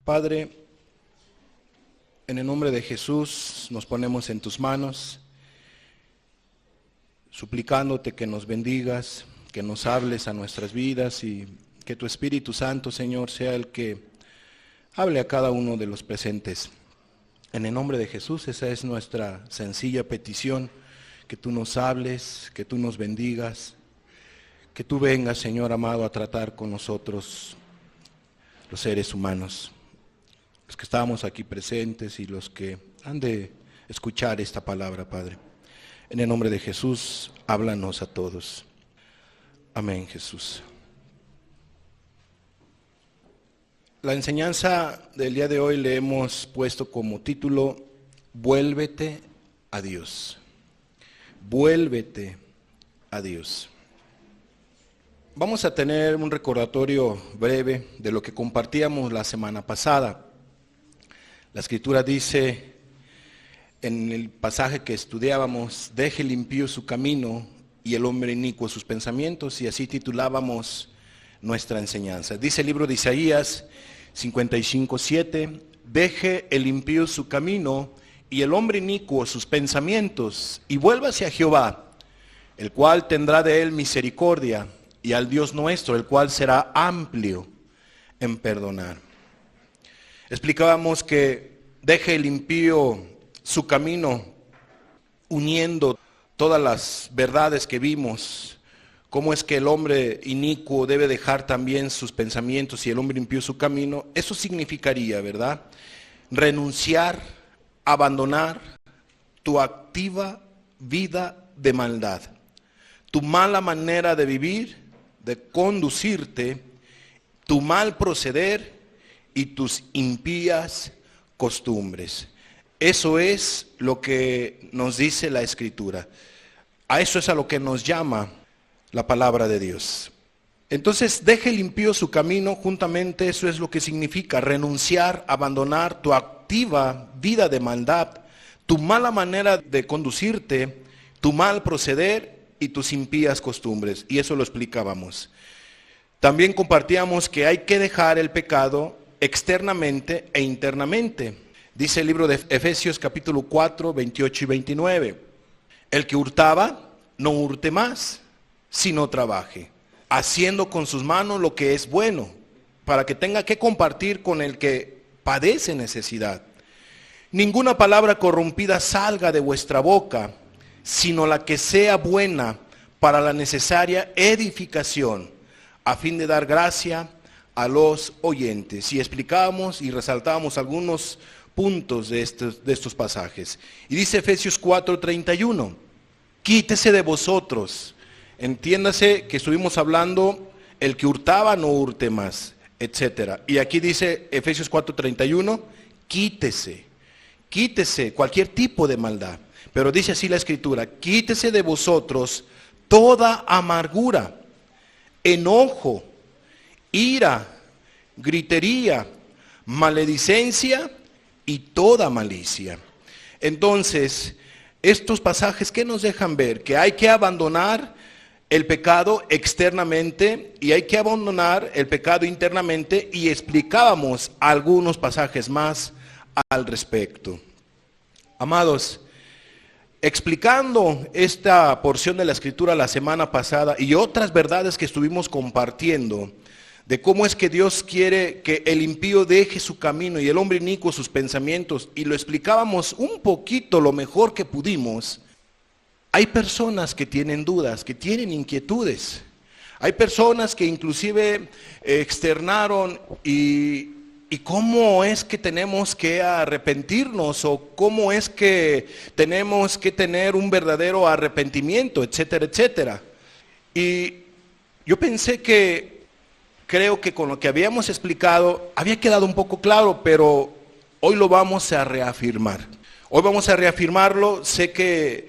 Padre, en el nombre de Jesús nos ponemos en tus manos, suplicándote que nos bendigas, que nos hables a nuestras vidas y que tu Espíritu Santo, Señor, sea el que hable a cada uno de los presentes. En el nombre de Jesús, esa es nuestra sencilla petición, que tú nos hables, que tú nos bendigas, que tú vengas, Señor amado, a tratar con nosotros, los seres humanos, los que estamos aquí presentes y los que han de escuchar esta palabra, Padre. En el nombre de Jesús, háblanos a todos. Amén, Jesús. La enseñanza del día de hoy le hemos puesto como título, Vuélvete a Dios. Vuélvete a Dios. Vamos a tener un recordatorio breve de lo que compartíamos la semana pasada. La Escritura dice en el pasaje que estudiábamos, deje el impío su camino y el hombre inicuo sus pensamientos, y así titulábamos nuestra enseñanza. Dice el libro de Isaías 55:7, deje el impío su camino y el hombre inicuo sus pensamientos, y vuélvase a Jehová, el cual tendrá de él misericordia, y al Dios nuestro, el cual será amplio en perdonar. Explicábamos que deje el impío su camino, uniendo todas las verdades que vimos, cómo es que el hombre inicuo debe dejar también sus pensamientos y el hombre impío su camino. Eso significaría, ¿verdad?, renunciar, abandonar tu activa vida de maldad, tu mala manera de vivir, de conducirte, tu mal proceder y tus impías costumbres. Eso es lo que nos dice la Escritura. A eso es a lo que nos llama la palabra de Dios. Entonces, deje el impío su camino, juntamente eso es lo que significa renunciar, abandonar tu activa vida de maldad, tu mala manera de conducirte, tu mal proceder y tus impías costumbres, y eso lo explicábamos. También compartíamos que hay que dejar el pecado externamente e internamente. Dice el libro de Efesios capítulo 4, 28 y 29. El que hurtaba, no hurte más, sino trabaje, haciendo con sus manos lo que es bueno, para que tenga que compartir con el que padece necesidad. Ninguna palabra corrompida salga de vuestra boca, sino la que sea buena para la necesaria edificación, a fin de dar gracia a los oyentes. Y explicábamos y resaltábamos algunos puntos de estos pasajes. Y dice Efesios 4:31, quítese de vosotros, entiéndase que estuvimos hablando, el que hurtaba no hurte más, etcétera. Y aquí dice Efesios 4:31, quítese cualquier tipo de maldad. Pero dice así la Escritura, quítese de vosotros toda amargura, enojo, ira, gritería, maledicencia y toda malicia. Entonces, estos pasajes, ¿qué nos dejan ver? Que hay que abandonar el pecado externamente y hay que abandonar el pecado internamente, y explicábamos algunos pasajes más al respecto. Amados, explicando esta porción de la Escritura la semana pasada y otras verdades que estuvimos compartiendo, de cómo es que Dios quiere que el impío deje su camino y el hombre inicuo sus pensamientos, y lo explicábamos un poquito lo mejor que pudimos. Hay personas que tienen dudas, que tienen inquietudes. Hay personas que inclusive externaron y cómo es que tenemos que arrepentirnos, o cómo es que tenemos que tener un verdadero arrepentimiento, etcétera, etcétera. Y yo pensé creo que con lo que habíamos explicado había quedado un poco claro, pero hoy lo vamos a reafirmar. Hoy vamos a reafirmarlo. Sé que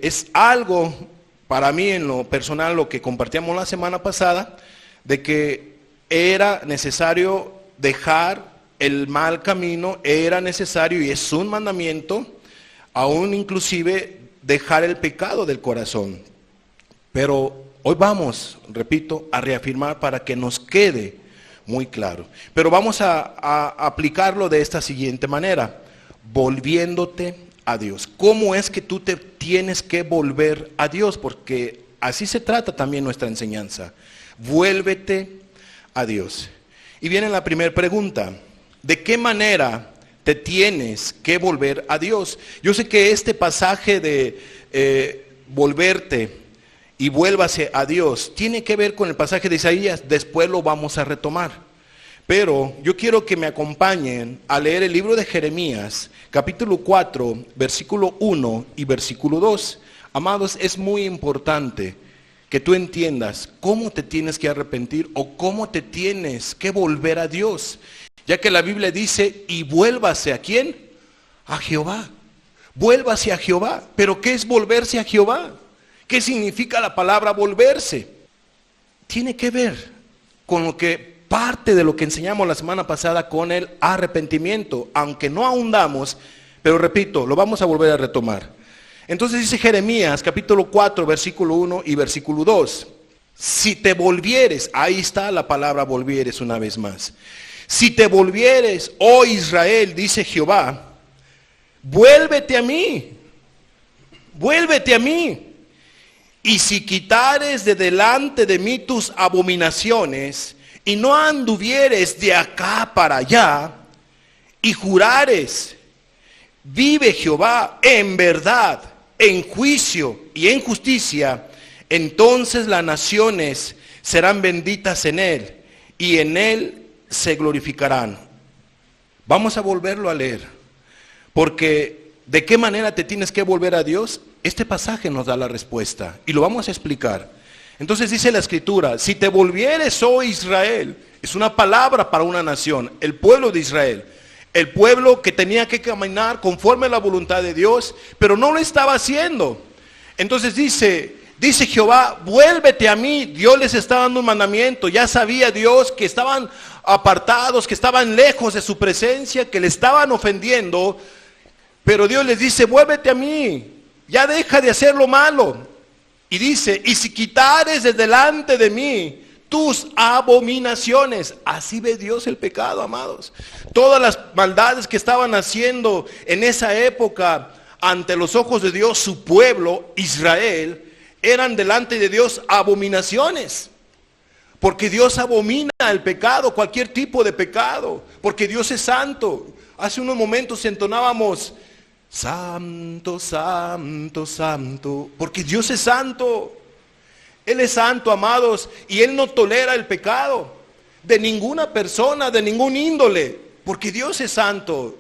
es algo para mí en lo personal, lo que compartíamos la semana pasada, de que era necesario dejar el mal camino, era necesario y es un mandamiento, aún inclusive dejar el pecado del corazón. Pero hoy vamos, repito, a reafirmar para que nos quede muy claro. Pero vamos a aplicarlo de esta siguiente manera, volviéndote a Dios. ¿Cómo es que tú te tienes que volver a Dios? Porque así se trata también nuestra enseñanza. Vuélvete a Dios. Y viene la primera pregunta, ¿de qué manera te tienes que volver a Dios? Yo sé que este pasaje de volverte y vuélvase a Dios tiene que ver con el pasaje de Isaías, después lo vamos a retomar. Pero yo quiero que me acompañen a leer el libro de Jeremías, capítulo 4, versículo 1 y versículo 2. Amados, es muy importante que tú entiendas cómo te tienes que arrepentir o cómo te tienes que volver a Dios. Ya que la Biblia dice, y vuélvase ¿a quién? A Jehová. Vuélvase a Jehová. ¿Pero qué es volverse a Jehová? ¿Qué significa la palabra volverse? Tiene que ver con lo que parte de lo que enseñamos la semana pasada con el arrepentimiento, aunque no ahondamos, pero repito, lo vamos a volver a retomar. Entonces dice Jeremías capítulo 4, versículo 1 y versículo 2. Si te volvieres, ahí está la palabra volvieres una vez más. Si te volvieres, oh Israel, dice Jehová, vuélvete a mí, vuélvete a mí. Y si quitares de delante de mí tus abominaciones, y no anduvieres de acá para allá, y jurares, vive Jehová en verdad, en juicio y en justicia, entonces las naciones serán benditas en él, y en él se glorificarán. Vamos a volverlo a leer, porque ¿de qué manera te tienes que volver a Dios? Este pasaje nos da la respuesta, y lo vamos a explicar. Entonces dice la Escritura, si te volvieres, oh Israel, es una palabra para una nación, el pueblo de Israel, el pueblo que tenía que caminar conforme a la voluntad de Dios, pero no lo estaba haciendo. Entonces dice Jehová, vuélvete a mí. Dios les está dando un mandamiento, ya sabía Dios que estaban apartados, que estaban lejos de su presencia, que le estaban ofendiendo, pero Dios les dice, vuélvete a mí, ya deja de hacer lo malo. Y dice, y si quitares de delante de mí tus abominaciones. Así ve Dios el pecado, amados. Todas las maldades que estaban haciendo en esa época ante los ojos de Dios, su pueblo, Israel, eran delante de Dios abominaciones. Porque Dios abomina el pecado, cualquier tipo de pecado. Porque Dios es santo. Hace unos momentos entonábamos, santo, santo, santo, porque Dios es santo. Él es santo, amados, y Él no tolera el pecado de ninguna persona, de ningún índole, porque Dios es santo.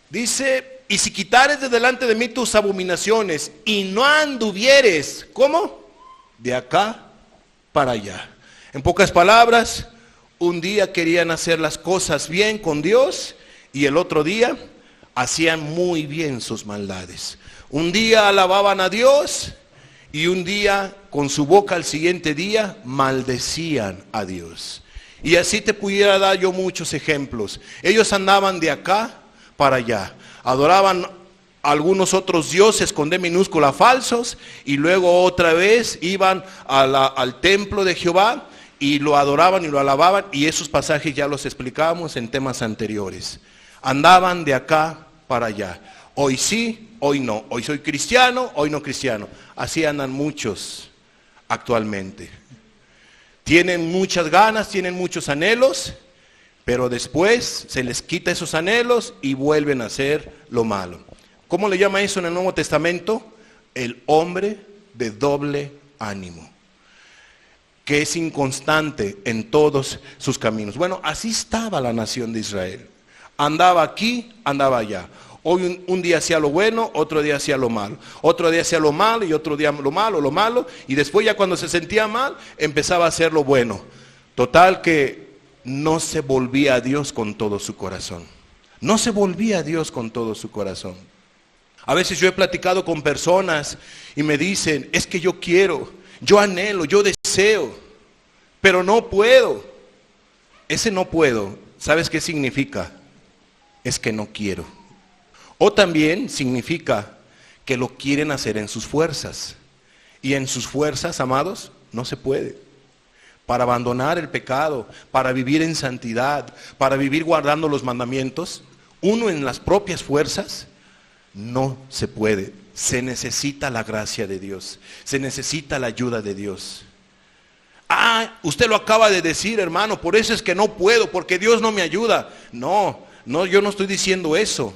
Dice, y si quitares de delante de mí tus abominaciones, y no anduvieres, ¿cómo? De acá para allá. En pocas palabras, un día querían hacer las cosas bien con Dios, y el otro día hacían muy bien sus maldades. Un día alababan a Dios y un día con su boca al siguiente día maldecían a Dios. Y así te pudiera dar yo muchos ejemplos. Ellos andaban de acá para allá. Adoraban a algunos otros dioses con D minúscula falsos y luego otra vez iban al templo de Jehová y lo adoraban y lo alababan, y esos pasajes ya los explicábamos en temas anteriores. Andaban de acá para allá. Hoy sí, hoy no. Hoy soy cristiano, hoy no cristiano. Así andan muchos actualmente. Tienen muchas ganas, tienen muchos anhelos, pero después se les quita esos anhelos y vuelven a hacer lo malo. ¿Cómo le llama eso en el Nuevo Testamento? El hombre de doble ánimo, que es inconstante en todos sus caminos. Bueno, así estaba la nación de Israel. Andaba aquí, andaba allá. Hoy un día hacía lo bueno, otro día hacía lo malo. Otro día hacía lo malo y otro día lo malo. Y después ya cuando se sentía mal, empezaba a hacer lo bueno. Total que no se volvía a Dios con todo su corazón. No se volvía a Dios con todo su corazón. A veces yo he platicado con personas y me dicen, es que yo quiero, yo anhelo, yo deseo, pero no puedo. Ese no puedo, ¿sabes qué significa? Es que no quiero. O también significa que lo quieren hacer en sus fuerzas. Y en sus fuerzas, amados, no se puede. para abandonar el pecado, para vivir en santidad, para vivir guardando los mandamientos, uno en las propias fuerzas, no se puede. Se necesita la gracia de Dios, se necesita la ayuda de Dios. Usted lo acaba de decir, hermano, por eso es que no puedo, porque Dios no me ayuda. No, yo no estoy diciendo eso,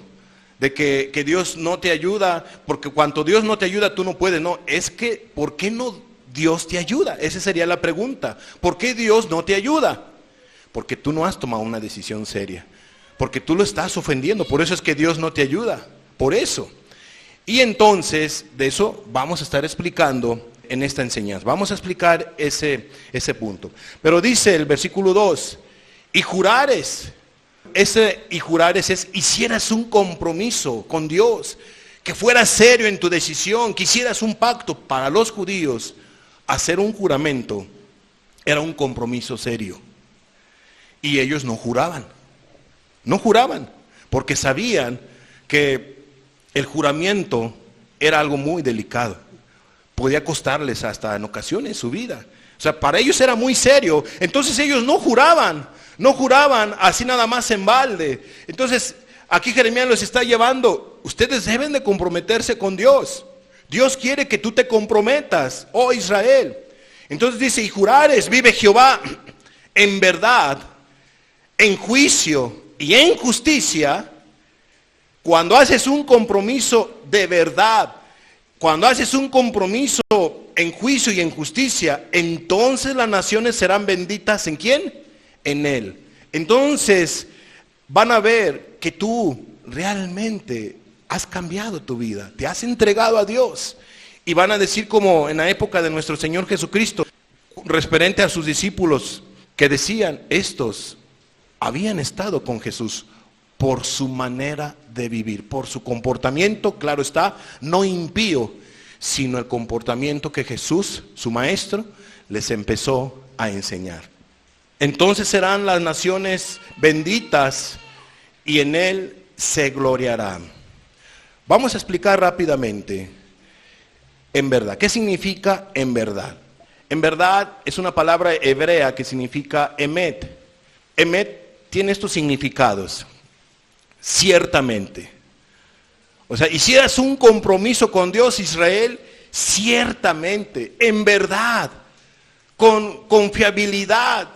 de que Dios no te ayuda, porque cuando Dios no te ayuda tú no puedes. No, es que, ¿por qué no Dios te ayuda? Esa sería la pregunta. ¿Por qué Dios no te ayuda? Porque tú no has tomado una decisión seria, porque tú lo estás ofendiendo, por eso es que Dios no te ayuda, por eso. Y entonces, de eso vamos a estar explicando en esta enseñanza. Vamos a explicar ese punto. Pero dice el versículo 2, y jurares. Ese y jurares es, hicieras un compromiso con Dios, que fueras serio en tu decisión, que hicieras un pacto. Para los judíos, hacer un juramento era un compromiso serio. Y ellos no juraban, porque sabían que el juramento era algo muy delicado. Podía costarles hasta en ocasiones su vida. O sea, para ellos era muy serio. Entonces ellos no juraban así nada más en balde. Entonces aquí Jeremías los está llevando. Ustedes deben de comprometerse con Dios. Dios quiere que tú te comprometas, oh Israel. Entonces dice, y jurares, vive Jehová, en verdad, en juicio y en justicia. Cuando haces un compromiso de verdad, cuando haces un compromiso en juicio y en justicia, entonces las naciones serán benditas. ¿En quién? En Él. Entonces van a ver que tú realmente has cambiado tu vida, te has entregado a Dios. Y van a decir como en la época de nuestro Señor Jesucristo, referente a sus discípulos, que decían, estos habían estado con Jesús por su manera de vivir, por su comportamiento, claro está, no impío, sino el comportamiento que Jesús, su maestro, les empezó a enseñar. Entonces serán las naciones benditas y en Él se gloriarán. Vamos a explicar rápidamente, en verdad. ¿Qué significa en verdad? En verdad es una palabra hebrea que significa emet. Emet tiene estos significados. Ciertamente. O sea, hicieras un compromiso con Dios, Israel, ciertamente, en verdad, con confiabilidad,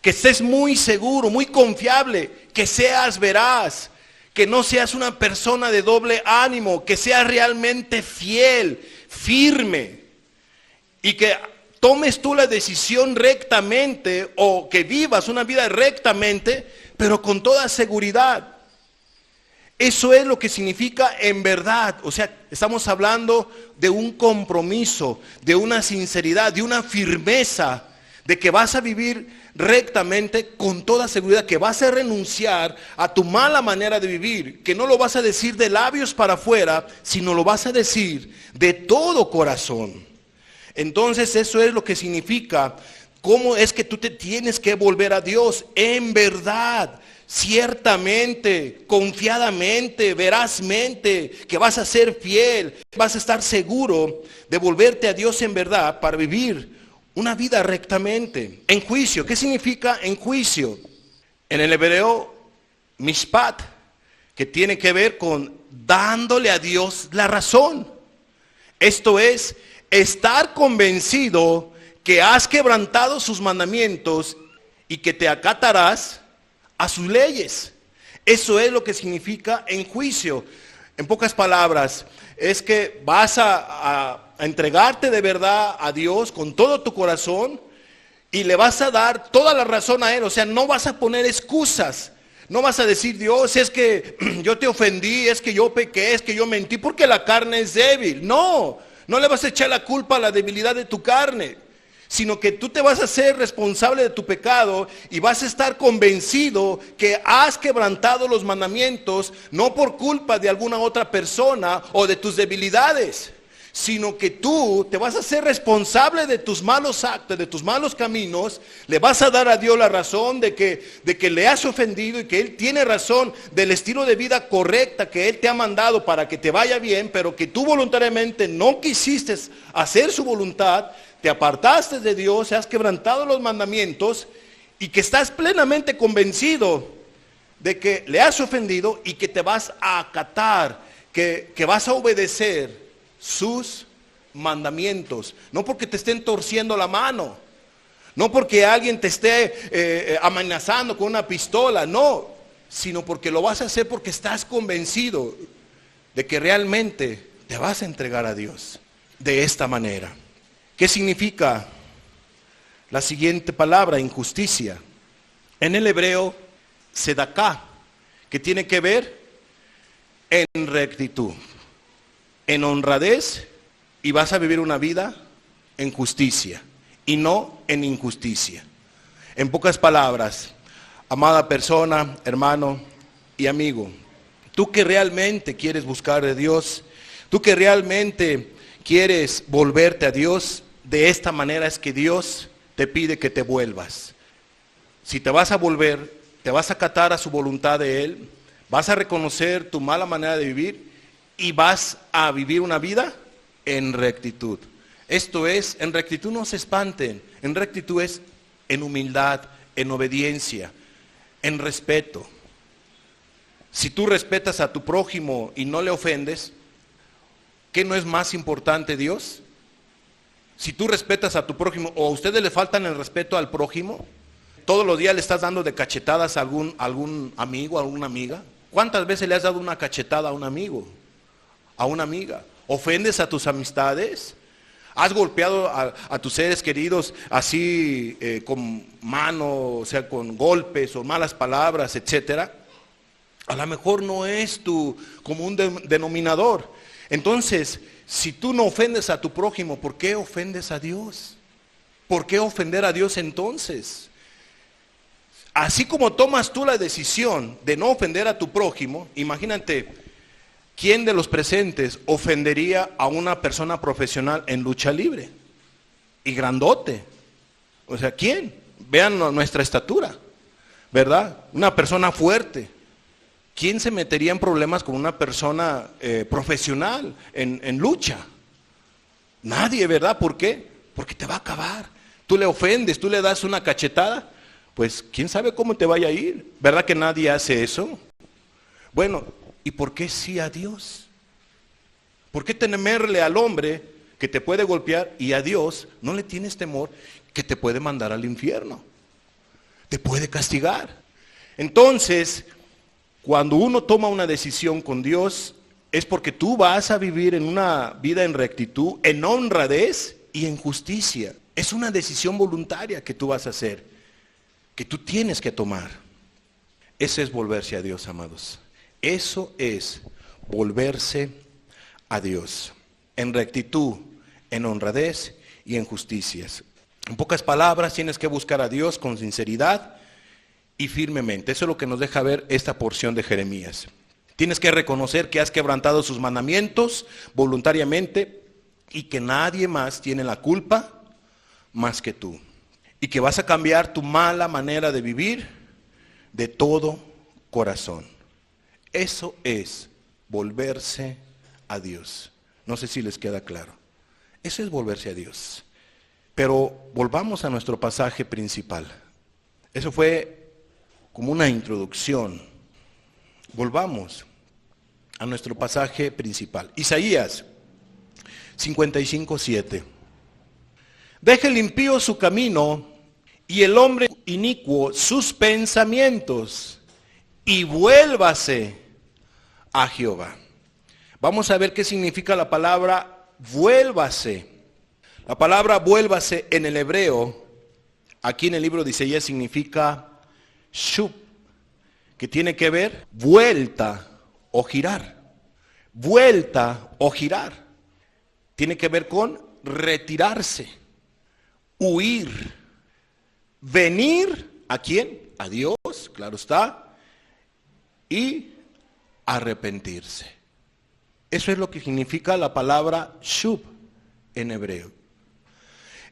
que estés muy seguro, muy confiable, que seas veraz, que no seas una persona de doble ánimo, que seas realmente fiel, firme, y que tomes tú la decisión rectamente, o que vivas una vida rectamente, pero con toda seguridad. Eso es lo que significa en verdad. O sea, estamos hablando de un compromiso, de una sinceridad, de una firmeza, de que vas a vivir rectamente con toda seguridad, que vas a renunciar a tu mala manera de vivir, que no lo vas a decir de labios para afuera, sino lo vas a decir de todo corazón. Entonces eso es lo que significa, cómo es que tú te tienes que volver a Dios en verdad. Ciertamente, confiadamente, verazmente, que vas a ser fiel, vas a estar seguro de volverte a Dios en verdad para vivir una vida rectamente. En juicio, ¿qué significa en juicio? En el hebreo, mishpat, que tiene que ver con dándole a Dios la razón. Esto es, estar convencido que has quebrantado sus mandamientos y que te acatarás a sus leyes. Eso es lo que significa en juicio. En pocas palabras, es que vas a entregarte de verdad a Dios con todo tu corazón y le vas a dar toda la razón a Él. O sea, no vas a poner excusas. No vas a decir, Dios, es que yo te ofendí, es que yo pequé, es que yo mentí, porque la carne es débil. No le vas a echar la culpa a la debilidad de tu carne, sino que tú te vas a ser responsable de tu pecado y vas a estar convencido que has quebrantado los mandamientos, no por culpa de alguna otra persona o de tus debilidades, sino que tú te vas a ser responsable de tus malos actos, de tus malos caminos. Le vas a dar a Dios la razón de que le has ofendido y que Él tiene razón del estilo de vida correcta que Él te ha mandado para que te vaya bien, pero que tú voluntariamente no quisiste hacer su voluntad. te apartaste de Dios, has quebrantado los mandamientos y que estás plenamente convencido de que le has ofendido y que te vas a acatar, que vas a obedecer sus mandamientos. No porque te estén torciendo la mano, no porque alguien te esté amenazando con una pistola, no, sino porque lo vas a hacer porque estás convencido de que realmente te vas a entregar a Dios de esta manera. ¿Qué significa la siguiente palabra, injusticia? En el hebreo, sedaká, que tiene que ver en rectitud, en honradez, y vas a vivir una vida en justicia y no en injusticia. En pocas palabras, amada persona, hermano y amigo, tú que realmente quieres buscar a Dios, tú que realmente quieres volverte a Dios, de esta manera es que Dios te pide que te vuelvas. Si te vas a volver, te vas a acatar a su voluntad de Él, vas a reconocer tu mala manera de vivir y vas a vivir una vida en rectitud. Esto es, en rectitud no se espanten, en rectitud es en humildad, en obediencia, en respeto. Si tú respetas a tu prójimo y no le ofendes, ¿qué no es más importante Dios? Si tú respetas a tu prójimo, o a ustedes le faltan el respeto al prójimo, todos los días le estás dando de cachetadas a algún amigo, a alguna amiga. ¿Cuántas veces le has dado una cachetada a un amigo, a una amiga? ¿Ofendes a tus amistades? ¿Has golpeado a tus seres queridos así con mano, o sea, con golpes o malas palabras, etcétera? A lo mejor no es tu común denominador. Entonces, si tú no ofendes a tu prójimo, ¿por qué ofendes a Dios? ¿Por qué ofender a Dios entonces? Así como tomas tú la decisión de no ofender a tu prójimo, imagínate, ¿quién de los presentes ofendería a una persona profesional en lucha libre? Y grandote. O sea, ¿quién? Vean nuestra estatura, ¿verdad? Una persona fuerte. ¿Quién se metería en problemas con una persona profesional en lucha? Nadie, ¿verdad? ¿Por qué? Porque te va a acabar. Tú le ofendes, tú le das una cachetada, pues quién sabe cómo te vaya a ir. ¿Verdad que nadie hace eso? Bueno, ¿y por qué sí a Dios? ¿Por qué temerle al hombre que te puede golpear y a Dios no le tienes temor que te puede mandar al infierno? Te puede castigar. Entonces, cuando uno toma una decisión con Dios, es porque tú vas a vivir en una vida en rectitud, en honradez y en justicia. Es una decisión voluntaria que tú vas a hacer, que tú tienes que tomar. Eso es volverse a Dios, amados. Eso es volverse a Dios, en rectitud, en honradez y en justicias. En pocas palabras, tienes que buscar a Dios con sinceridad y firmemente. Eso es lo que nos deja ver esta porción de Jeremías. Tienes que reconocer que has quebrantado sus mandamientos voluntariamente y que nadie más tiene la culpa más que tú. Y que vas a cambiar tu mala manera de vivir de todo corazón. Eso es volverse a Dios. No sé si les queda claro. Eso es volverse a Dios. Pero volvamos a nuestro pasaje principal. Eso fue como una introducción. Volvamos a nuestro pasaje principal. Isaías 55:7. Deje el impío su camino y el hombre inicuo sus pensamientos y vuélvase a Jehová. Vamos a ver qué significa la palabra vuélvase. La palabra vuélvase en el hebreo, aquí en el libro de Isaías, significa shub, que tiene que ver vuelta o girar. Vuelta o girar. Tiene que ver con retirarse, huir, venir, ¿a quién? A Dios, claro está, y arrepentirse. Eso es lo que significa la palabra shub en hebreo.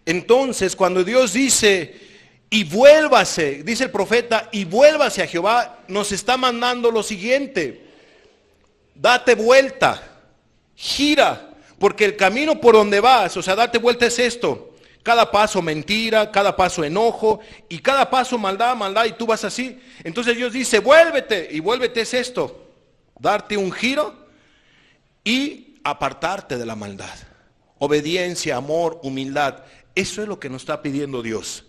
Entonces, cuando Dios dice, y vuélvase, dice el profeta, y vuélvase a Jehová, nos está mandando lo siguiente: date vuelta, gira, porque el camino por donde vas, o sea, date vuelta es esto: Cada paso mentira, cada paso enojo y cada paso maldad, maldad y tú vas así. Entonces Dios dice, vuélvete. Y vuélvete es esto, darte un giro y apartarte de la maldad. Obediencia, amor, humildad. Eso es lo que nos está pidiendo Dios.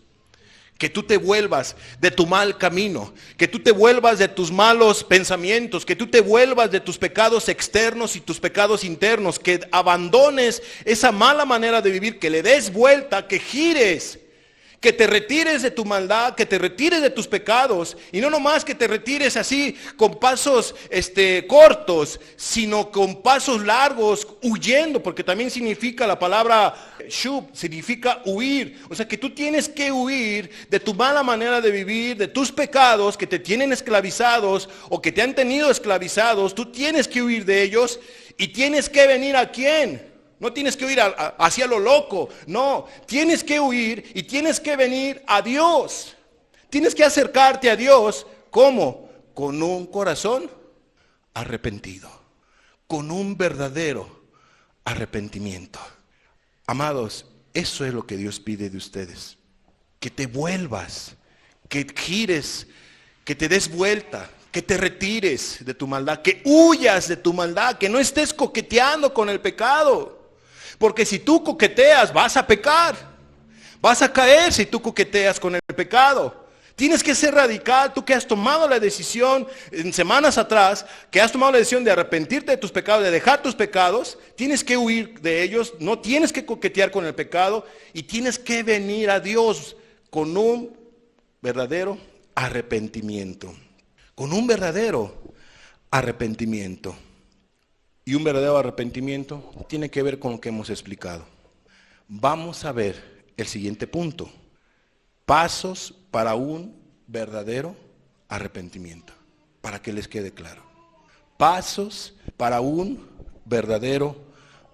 Que tú te vuelvas de tu mal camino, que tú te vuelvas de tus malos pensamientos, que tú te vuelvas de tus pecados externos y tus pecados internos, que abandones esa mala manera de vivir, que le des vuelta, que gires, que te retires de tu maldad, que te retires de tus pecados, y no nomás que te retires así con pasos cortos, sino con pasos largos, huyendo, porque también significa la palabra shub, significa huir. O sea que tú tienes que huir de tu mala manera de vivir, de tus pecados que te tienen esclavizados o que te han tenido esclavizados. Tú tienes que huir de ellos y tienes que venir ¿a quién? No tienes que huir hacia lo loco, no, tienes que huir y tienes que venir a Dios. Tienes que acercarte a Dios, ¿cómo? Con un corazón arrepentido, con un verdadero arrepentimiento. Amados, eso es lo que Dios pide de ustedes, que te vuelvas, que gires, que te des vuelta, que te retires de tu maldad, que huyas de tu maldad, que no estés coqueteando con el pecado. Porque si tú coqueteas, vas a pecar. Vas a caer si tú coqueteas con el pecado. Tienes que ser radical. Tú que has tomado la decisión en semanas atrás, que has tomado la decisión de arrepentirte de tus pecados, de dejar tus pecados, tienes que huir de ellos. No tienes que coquetear con el pecado y tienes que venir a Dios con un verdadero arrepentimiento. Con un verdadero arrepentimiento. Y un verdadero arrepentimiento tiene que ver con lo que hemos explicado. Vamos a ver el siguiente punto. Pasos para un verdadero arrepentimiento. Para que les quede claro. Pasos para un verdadero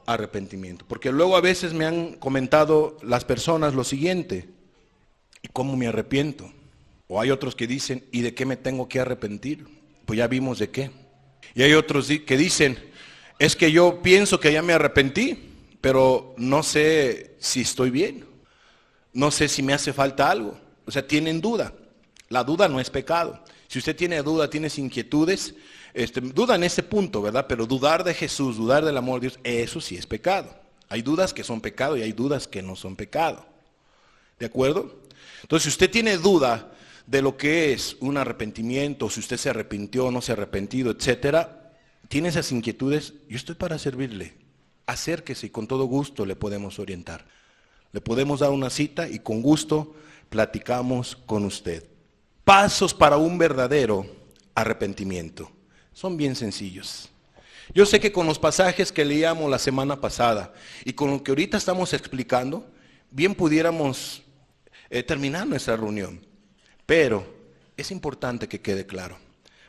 arrepentimiento. Porque luego a veces me han comentado las personas lo siguiente. ¿Y cómo me arrepiento? O hay otros que dicen, ¿y de qué me tengo que arrepentir? Pues ya vimos de qué. Y hay otros que dicen, es que yo pienso que ya me arrepentí, pero no sé si estoy bien. No sé si me hace falta algo. O sea, tienen duda. La duda no es pecado. Si usted tiene duda, tienes inquietudes, duda en ese punto, ¿verdad? Pero dudar de Jesús, dudar del amor de Dios, eso sí es pecado. Hay dudas que son pecado y hay dudas que no son pecado. ¿De acuerdo? Entonces, si usted tiene duda de lo que es un arrepentimiento, si usted se arrepintió o no se ha arrepentido, etcétera, tiene esas inquietudes, yo estoy para servirle. Acérquese y con todo gusto le podemos orientar. Le podemos dar una cita y con gusto platicamos con usted. Pasos para un verdadero arrepentimiento. Son bien sencillos. Yo sé que con los pasajes que leíamos la semana pasada y con lo que ahorita estamos explicando, bien pudiéramos terminar nuestra reunión. Pero es importante que quede claro.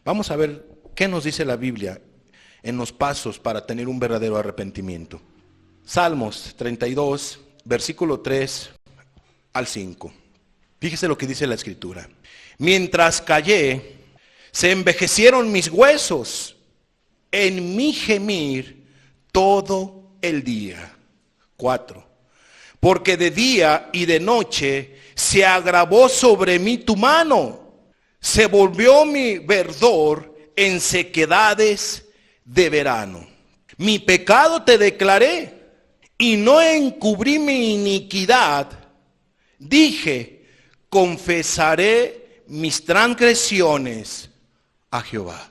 Vamos a ver qué nos dice la Biblia en los pasos para tener un verdadero arrepentimiento. Salmos 32, versículo 3 al 5. Fíjese lo que dice la Escritura. Mientras callé, se envejecieron mis huesos en mi gemir todo el día. 4. Porque de día y de noche se agravó sobre mí tu mano. Se volvió mi verdor en sequedades de verano. Mi pecado te declaré y no encubrí mi iniquidad. Dije, confesaré mis transgresiones a Jehová.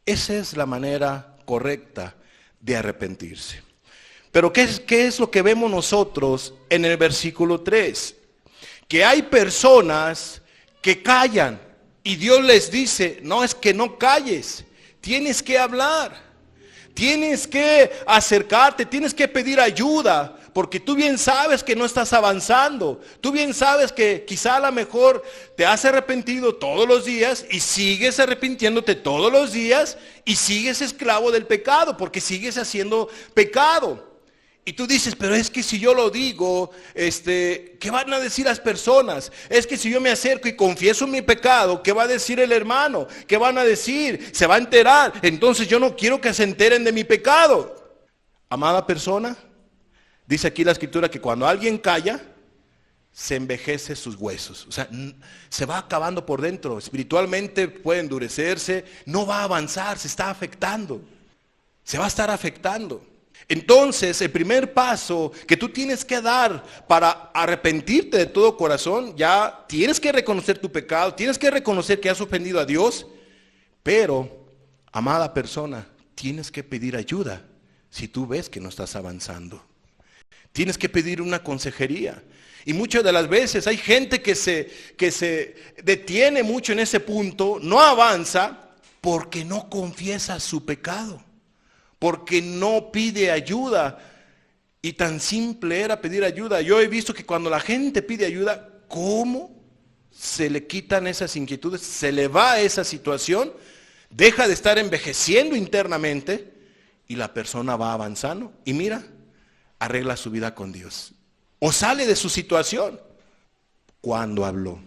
Esa es la manera correcta de arrepentirse. Pero ¿qué es lo que vemos nosotros en el versículo 3? Que hay personas que callan y Dios les dice, no, es que no calles. Tienes que hablar, tienes que acercarte, tienes que pedir ayuda, porque tú bien sabes que no estás avanzando. Tú bien sabes que quizá a lo mejor te has arrepentido todos los días y sigues arrepintiéndote todos los días y sigues esclavo del pecado, porque sigues haciendo pecado. Y tú dices, pero es que si yo lo digo, ¿qué van a decir las personas? Es que si yo me acerco y confieso mi pecado, ¿qué va a decir el hermano? ¿Qué van a decir? Se va a enterar. Entonces yo no quiero que se enteren de mi pecado. Amada persona, dice aquí la Escritura que cuando alguien calla, se envejece sus huesos. O sea, se va acabando por dentro. Espiritualmente puede endurecerse, no va a avanzar, se está afectando. Se va a estar afectando. Entonces, el primer paso que tú tienes que dar para arrepentirte de todo corazón, ya tienes que reconocer tu pecado, tienes que reconocer que has ofendido a Dios, pero, amada persona, tienes que pedir ayuda si tú ves que no estás avanzando. Tienes que pedir una consejería. Y muchas de las veces hay gente que se detiene mucho en ese punto, no avanza porque no confiesa su pecado, porque no pide ayuda. Y tan simple era pedir ayuda. Yo he visto que cuando la gente pide ayuda, ¿cómo se le quitan esas inquietudes? Se le va esa situación, deja de estar envejeciendo internamente y la persona va avanzando. Y mira, arregla su vida con Dios. O sale de su situación cuando habló.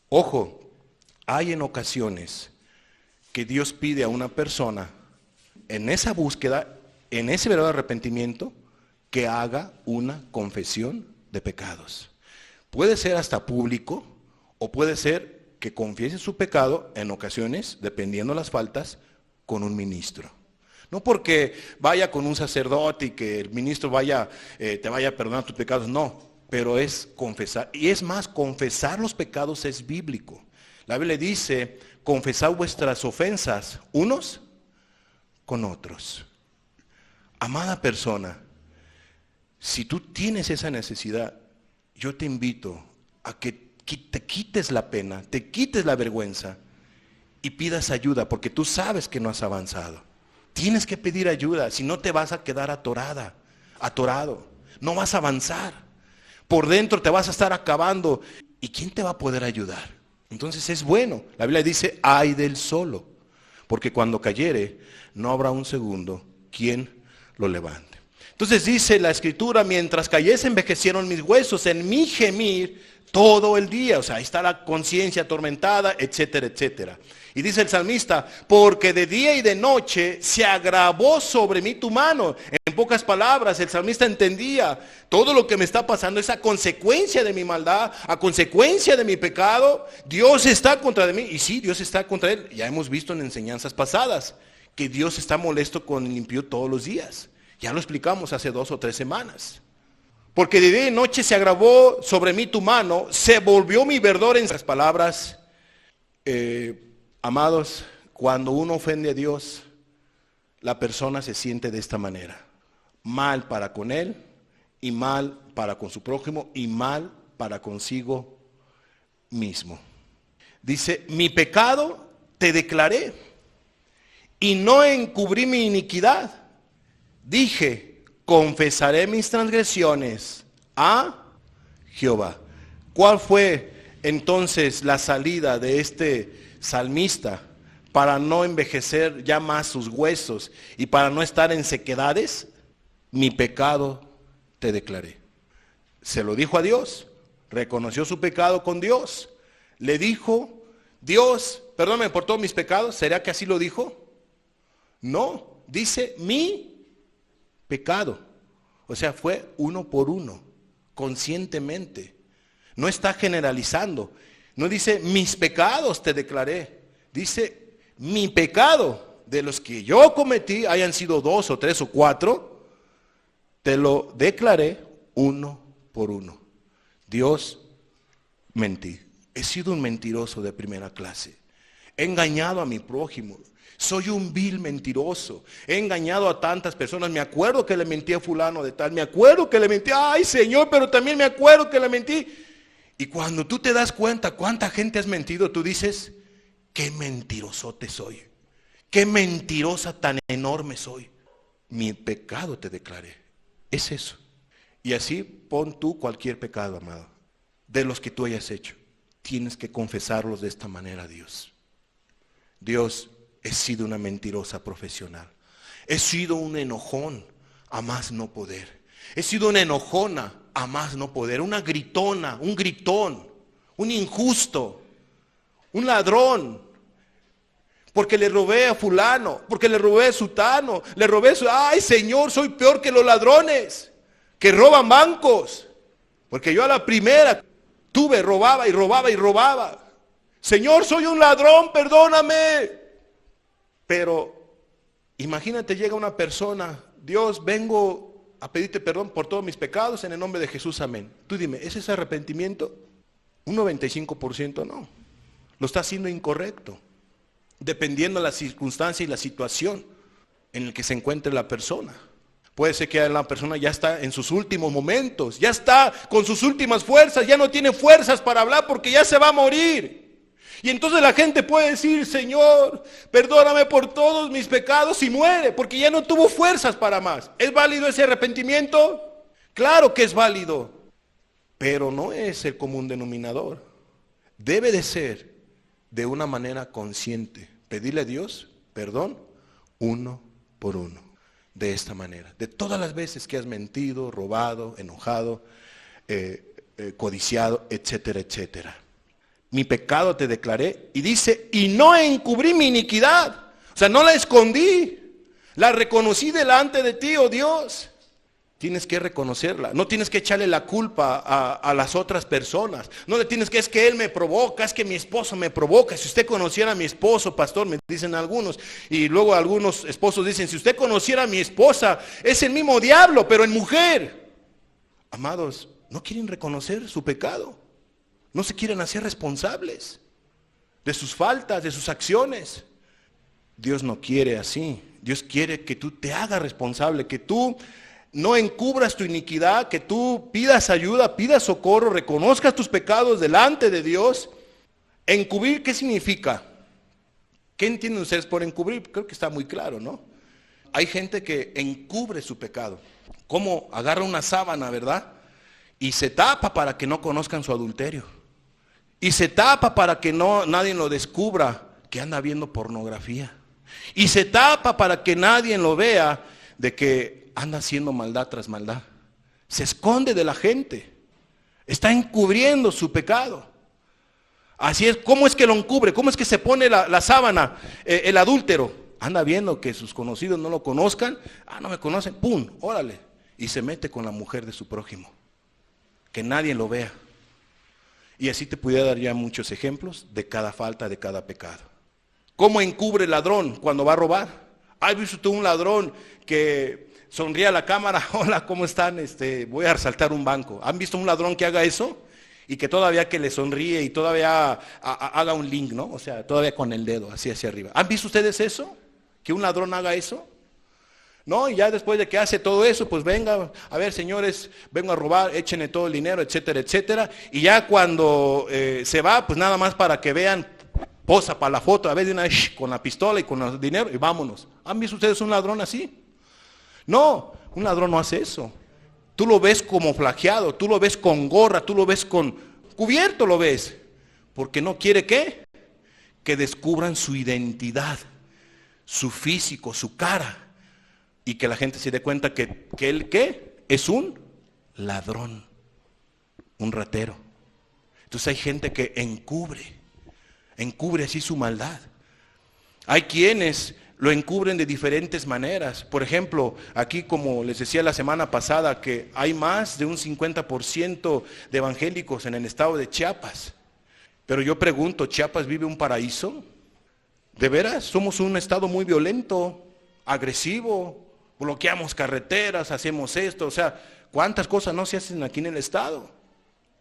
Ojo, hay en ocasiones que Dios pide a una persona en esa búsqueda, en ese verdadero arrepentimiento, que haga una confesión de pecados. Puede ser hasta público o puede ser que confiese su pecado en ocasiones, dependiendo de las faltas, con un ministro. No porque vaya con un sacerdote y que el ministro te vaya a perdonar tus pecados, no, pero es confesar. Y es más, confesar los pecados es bíblico. La Biblia dice, confesad vuestras ofensas unos con otros. Amada persona, si tú tienes esa necesidad, yo te invito a que te quites la pena, te quites la vergüenza y pidas ayuda, porque tú sabes que no has avanzado. Tienes que pedir ayuda, si no te vas a quedar atorado, no vas a avanzar. Por dentro te vas a estar acabando. ¿Y quién te va a poder ayudar? Entonces es bueno. La Biblia dice, ay del solo, porque cuando cayere, no habrá un segundo quien lo levante. Entonces dice la Escritura, mientras cayese envejecieron mis huesos, en mi gemir todo el día. O sea, ahí está la conciencia atormentada, etcétera, etcétera. Y dice el salmista, porque de día y de noche se agravó sobre mí tu mano. En pocas palabras, el salmista entendía, todo lo que me está pasando es a consecuencia de mi maldad, a consecuencia de mi pecado. Dios está contra mí. Y sí, Dios está contra él. Ya hemos visto en enseñanzas pasadas que Dios está molesto con el impío todos los días. Ya lo explicamos hace 2 o 3 semanas. Porque de día y noche se agravó sobre mí tu mano, se volvió mi verdor. En esas palabras, amados, cuando uno ofende a Dios, la persona se siente de esta manera. Mal para con él, y mal para con su prójimo, y mal para consigo mismo. Dice, mi pecado te declaré, y no encubrí mi iniquidad. Dije, confesaré mis transgresiones a Jehová. ¿Cuál fue entonces la salida de este salmista para no envejecer ya más sus huesos y para no estar en sequedades? Mi pecado te declaré. Se lo dijo a Dios, reconoció su pecado con Dios. Le dijo, Dios, perdóname por todos mis pecados. ¿Será que así lo dijo? No, dice mi pecado. O sea, fue uno por uno, conscientemente. No está generalizando. No dice, mis pecados te declaré. Dice, mi pecado, de los que yo cometí, hayan sido 2 o 3 o 4, te lo declaré uno por uno. Dios, mentí. He sido un mentiroso de primera clase. He engañado a mi prójimo. Soy un vil mentiroso. He engañado a tantas personas. Me acuerdo que le mentí a fulano de tal. Me acuerdo que le mentí. Ay, Señor, pero también me acuerdo que le mentí. Y cuando tú te das cuenta cuánta gente has mentido, tú dices, qué mentirosote soy. Qué mentirosa tan enorme soy. Mi pecado te declaré. Es eso. Y así pon tú cualquier pecado, amado, de los que tú hayas hecho. Tienes que confesarlos de esta manera a Dios. Dios, he sido una mentirosa profesional. He sido un enojón a más no poder. He sido una enojona a más no poder. Una gritona, un gritón, un injusto, un ladrón. Porque le robé a fulano, porque le robé a sutano, le robé a su... Ay, Señor, soy peor que los ladrones que roban bancos. Porque yo a la primera tuve, robaba y robaba y robaba. Señor, soy un ladrón, perdóname. Pero imagínate, llega una persona, Dios, vengo a pedirte perdón por todos mis pecados en el nombre de Jesús, amén. Tú dime, ¿es ese arrepentimiento? Un 95% no. Lo está haciendo incorrecto, dependiendo de la circunstancia y la situación en la que se encuentre la persona. Puede ser que la persona ya está en sus últimos momentos, ya está con sus últimas fuerzas, ya no tiene fuerzas para hablar porque ya se va a morir. Y entonces la gente puede decir, Señor, perdóname por todos mis pecados, y muere, porque ya no tuvo fuerzas para más. ¿Es válido ese arrepentimiento? Claro que es válido, pero no es el común denominador. Debe de ser de una manera consciente, pedirle a Dios perdón uno por uno, de esta manera. De todas las veces que has mentido, robado, enojado, codiciado, etcétera, etcétera. Mi pecado te declaré, y dice, y no encubrí mi iniquidad. O sea, no la escondí, la reconocí delante de ti, oh Dios. Tienes que reconocerla, no tienes que echarle la culpa a las otras personas. No le tienes que, es que él me provoca, es que mi esposo me provoca. Si usted conociera a mi esposo, pastor, me dicen algunos, y luego algunos esposos dicen, si usted conociera a mi esposa, es el mismo diablo, pero en mujer. Amados, no quieren reconocer su pecado. No se quieren hacer responsables de sus faltas, de sus acciones. Dios no quiere así. Dios quiere que tú te hagas responsable, que tú no encubras tu iniquidad, que tú pidas ayuda, pidas socorro, reconozcas tus pecados delante de Dios. ¿Encubrir qué significa? ¿Qué entienden ustedes por encubrir? Creo que está muy claro, ¿no? Hay gente que encubre su pecado. ¿Cómo? Agarra una sábana, ¿verdad? Y se tapa para que no conozcan su adulterio. Y se tapa para que nadie lo descubra que anda viendo pornografía. Y se tapa para que nadie lo vea de que anda haciendo maldad tras maldad. Se esconde de la gente. Está encubriendo su pecado. Así es. ¿Cómo es que lo encubre? ¿Cómo es que se pone la sábana? El adúltero anda viendo que sus conocidos no lo conozcan. Ah, no me conocen. ¡Pum! Órale. Y se mete con la mujer de su prójimo. Que nadie lo vea. Y así te pudiera dar ya muchos ejemplos de cada falta, de cada pecado. ¿Cómo encubre el ladrón cuando va a robar? ¿Has visto tú un ladrón que sonríe a la cámara? Hola, ¿cómo están? Voy a asaltar un banco. ¿Han visto un ladrón que haga eso? Y que todavía que le sonríe y todavía haga un link, ¿no? O sea, todavía con el dedo, así hacia arriba. ¿Han visto ustedes eso? ¿Que un ladrón haga eso? No, y ya después de que hace todo eso, pues venga, a ver, señores, vengo a robar, échenle todo el dinero, etcétera, etcétera. Y ya cuando se va, pues nada más para que vean, posa para la foto, a ver, de una vez con la pistola y con el dinero y vámonos. ¿Han visto ustedes un ladrón así? No, un ladrón no hace eso. Tú lo ves como flageado, tú lo ves con gorra, tú lo ves con cubierto, lo ves. Porque no quiere, ¿qué? Que descubran su identidad, su físico, su cara. Y que la gente se dé cuenta que él, ¿qué? Es un ladrón, un ratero. Entonces hay gente que encubre así su maldad. Hay quienes lo encubren de diferentes maneras. Por ejemplo, aquí como les decía la semana pasada, que hay más de un 50% de evangélicos en el estado de Chiapas. Pero yo pregunto, ¿Chiapas vive un paraíso? ¿De veras? Somos un estado muy violento, agresivo. Bloqueamos carreteras, hacemos esto, o sea, ¿cuántas cosas no se hacen aquí en el estado?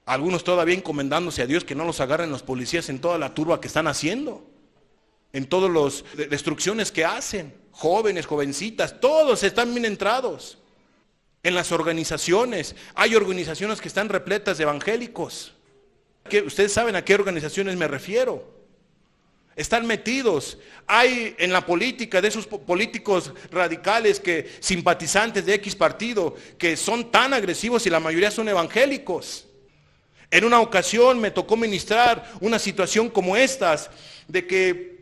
Algunos todavía encomendándose a Dios que no los agarren los policías en toda la turba que están haciendo, en todas las destrucciones que hacen, jóvenes, jovencitas, todos están bien entrados. En las organizaciones, hay organizaciones que están repletas de evangélicos. Ustedes saben a qué organizaciones me refiero. Están metidos. Hay en la política de esos políticos radicales, que simpatizantes de X partido, que son tan agresivos y la mayoría son evangélicos. En una ocasión me tocó ministrar una situación como estas, de que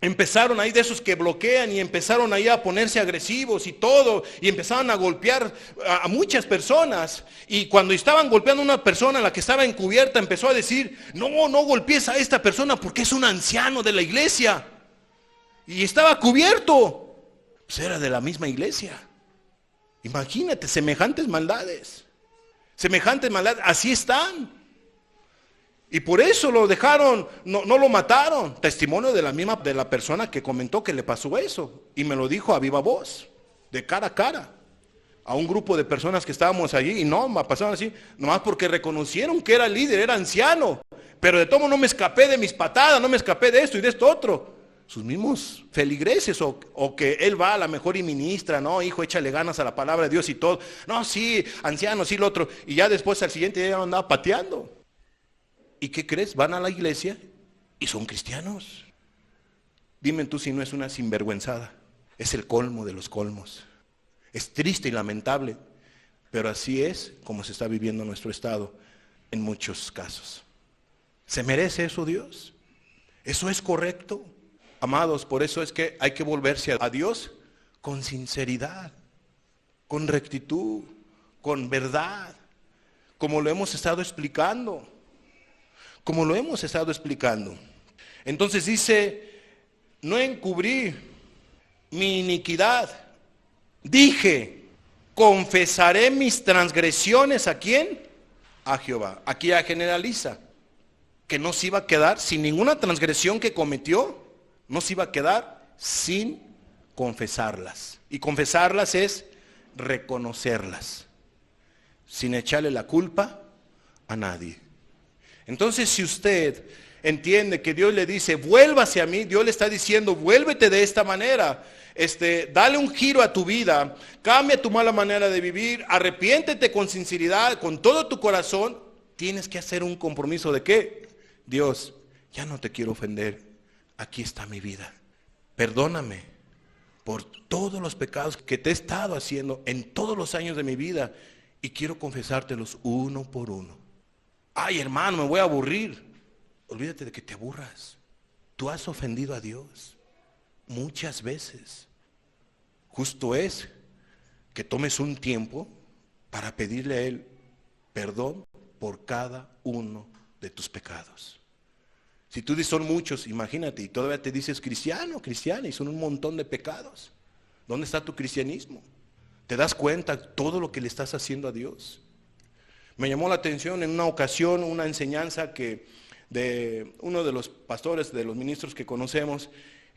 empezaron ahí de esos que bloquean y empezaron ahí a ponerse agresivos y todo, y empezaron a golpear a muchas personas. Y cuando estaban golpeando a una persona, la que estaba encubierta, empezó a decir, no golpees a esta persona porque es un anciano de la iglesia. Y estaba cubierto. Pues era de la misma iglesia. Imagínate, semejantes maldades, así están. Y por eso lo dejaron, no lo mataron. Testimonio de la persona que comentó que le pasó eso. Y me lo dijo a viva voz, de cara a cara. A un grupo de personas que estábamos allí y no, me pasaron así, nomás porque reconocieron que era líder, era anciano. Pero de todo no me escapé de mis patadas, no me escapé de esto y de esto otro. Sus mismos feligreses o que él va a la mejor y ministra, no, hijo, échale ganas a la palabra de Dios y todo. No, sí, anciano, sí, lo otro. Y ya después al siguiente día ya andaba pateando. ¿Y qué crees? Van a la iglesia y son cristianos. Dime tú si no es una sinvergüenzada. Es el colmo de los colmos. Es triste y lamentable, pero así es como se está viviendo nuestro estado en muchos casos. ¿Se merece eso Dios? ¿Eso es correcto? Amados, por eso es que hay que volverse a Dios con sinceridad, con rectitud, con verdad, como lo hemos estado explicando. Como lo hemos estado explicando. Entonces dice, no encubrí mi iniquidad. Dije, confesaré mis transgresiones, ¿a quién? A Jehová. Aquí ya generaliza, que no se iba a quedar sin ninguna transgresión que cometió, no se iba a quedar sin confesarlas. Y confesarlas es reconocerlas, sin echarle la culpa a nadie. Entonces, si usted entiende que Dios le dice, vuélvase a mí, Dios le está diciendo, vuélvete de esta manera, dale un giro a tu vida, cambia tu mala manera de vivir, arrepiéntete con sinceridad, con todo tu corazón. Tienes que hacer un compromiso de ¿qué? Dios, ya no te quiero ofender, aquí está mi vida. Perdóname por todos los pecados que te he estado haciendo en todos los años de mi vida y quiero confesártelos uno por uno. Ay, hermano, me voy a aburrir. Olvídate de que te aburras. Tú has ofendido a Dios muchas veces. Justo es que tomes un tiempo para pedirle a Él perdón por cada uno de tus pecados. Si tú dices son muchos, imagínate, y todavía te dices cristiana, y son un montón de pecados. ¿Dónde está tu cristianismo? ¿Te das cuenta de todo lo que le estás haciendo a Dios? Me llamó la atención en una ocasión una enseñanza que de uno de los pastores, de los ministros que conocemos,